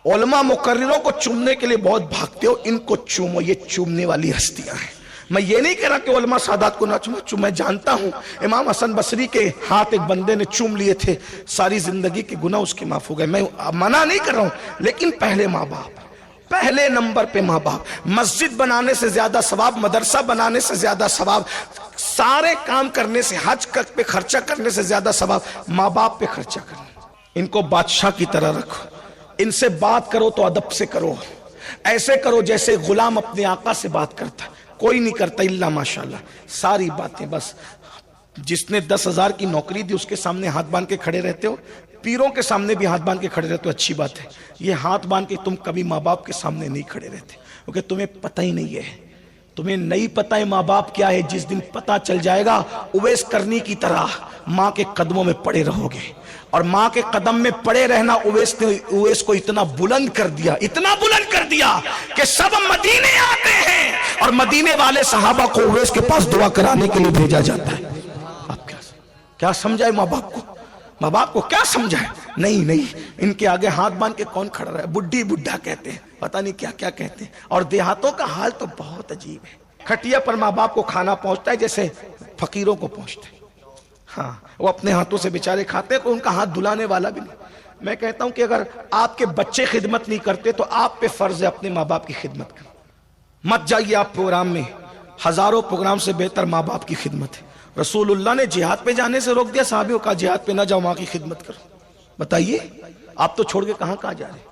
उलमा मुकर्रिरों को चूमने के लिए बहुत भागते हो, इनको चूमो, ये चूमने वाली हस्तियां हैं। मैं ये नहीं कह रहा कि उलमा सादात को ना चूमो, मैं जानता हूं इमाम हसन बसरी के हाथ एक बंदे ने चूम लिए थे, सारी जिंदगी के गुनाह उसके माफ हो गए, मैं मना नहीं कर रहा हूं, लेकिन पहले माँ बाप, पहले नंबर पे माँ बाप। मस्जिद बनाने से ज्यादा सवाब, मदरसा बनाने से ज्यादा सवाब, सारे काम करने से, हज पे खर्चा करने से ज्यादा सवाब माँ बाप पे खर्चा करना। इनको बादशाह की तरह रखो, इनसे बात करो तो अदब से करो, ऐसे करो जैसे गुलाम अपने आका से बात करता, कोई नहीं करता इल्ला माशाल्लाह। सारी बातें बस, जिसने 10,000 की नौकरी दी उसके सामने हाथ बांध के खड़े रहते हो, पीरों के सामने भी हाथ बांध के खड़े रहते हो, अच्छी बात है। ये हाथ बांध के तुम कभी माँ बाप के सामने नहीं खड़े रहते, क्योंकि तुम्हें पता ही नहीं है, तुम्हें नहीं पता है माँ बाप क्या है। जिस दिन पता चल जाएगा, उवैस करनी की तरह माँ के कदमों में पड़े रहोगे। और माँ के कदम में पड़े रहना उवैस ने उवैस को इतना बुलंद कर दिया, इतना बुलंद कर दिया कि सब मदीने आते हैं और मदीने वाले सहाबा को उवैस के पास दुआ कराने के लिए भेजा जाता है। आप क्या समझाए माँ बाप को, माँ बाप को क्या समझाए? नहीं, इनके आगे हाथ बांध के कौन खड़ा रहा है? बुढ़ी बुढ़ा कहते हैं, पता नहीं क्या क्या कहते हैं। और देहातों का हाल तो बहुत अजीब है, खटिया पर माँ बाप को खाना पहुंचता है जैसे फकीरों को पहुंचता है। हाँ, वो अपने हाथों से बेचारे खाते हैं, तो उनका हाथ धुलाने वाला भी नहीं। मैं कहता हूं कि अगर आपके बच्चे खिदमत नहीं करते तो आप पे फर्ज है अपने माँ बाप की खिदमत करना। मत जाइए आप प्रोग्राम में, हजारों प्रोग्राम से बेहतर माँ बाप की खिदमत है। रसूलुल्लाह ने जिहाद पे जाने से रोक दिया, साहबियों का जिहाद पे ना जाओ, माँ की खिदमत करो। बताइए, आप तो छोड़ के कहां जा रहे हैं?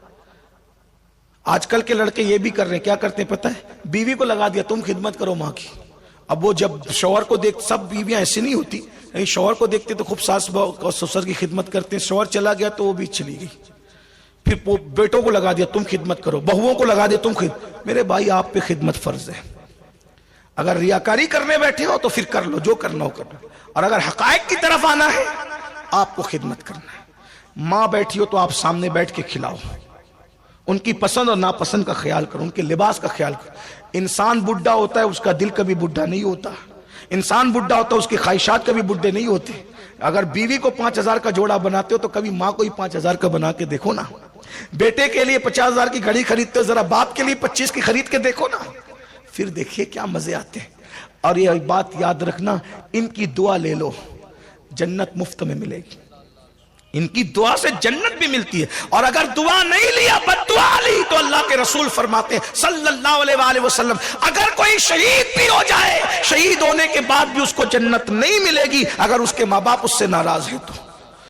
आजकल के लड़के ये भी कर रहे हैं, क्या करते हैं पता है? बीवी को लगा दिया, तुम खिदमत करो माँ की। अब वो जब शौहर को देख, सब बीवियां ऐसी नहीं होती, शौहर को देखते तो खूब सास और ससुर की खिदमत करते हैं, शौहर चला गया तो वो भी चली गई। फिर बेटों को लगा दिया, तुम खिदमत करो, बहुओं को लगा दिया तुम मेरे भाई आप पे खिदमत फर्ज है। अगर रियाकारी करने बैठे हो तो फिर कर लो, जो करना हो कर लो, और अगर हकायक की तरफ आना है आपको खिदमत करना है। माँ बैठी हो तो आप सामने बैठ के खिलाओ, उनकी पसंद और नापसंद का ख्याल करो, उनके लिबास का ख्याल करो। इंसान बुढ़ा होता है, उसका दिल कभी बुढ़ा नहीं होता। इंसान बुढ़ा होता है, उसकी ख्वाहिशात कभी बुढ़े नहीं होते। अगर बीवी को 5,000 का जोड़ा बनाते हो तो कभी माँ को ही 5,000 का बना के देखो ना। बेटे के लिए 50,000 की घड़ी खरीदते हो, जरा बाप के लिए 25 की खरीद के देखो ना, फिर देखिए क्या मजे आते हैं। और ये बात याद रखना, इनकी दुआ ले लो, जन्नत मुफ्त में मिलेगी। इनकी दुआ से जन्नत भी मिलती है। और अगर दुआ नहीं लिया, बद्दुआ ली, तो अल्लाह के रसूल फरमाते हैं सल्लल्लाहु अलैहि वसल्लम, अगर कोई शहीद भी हो जाए, शहीद होने के बाद भी उसको जन्नत नहीं मिलेगी अगर उसके माँ बाप उससे नाराज है तो।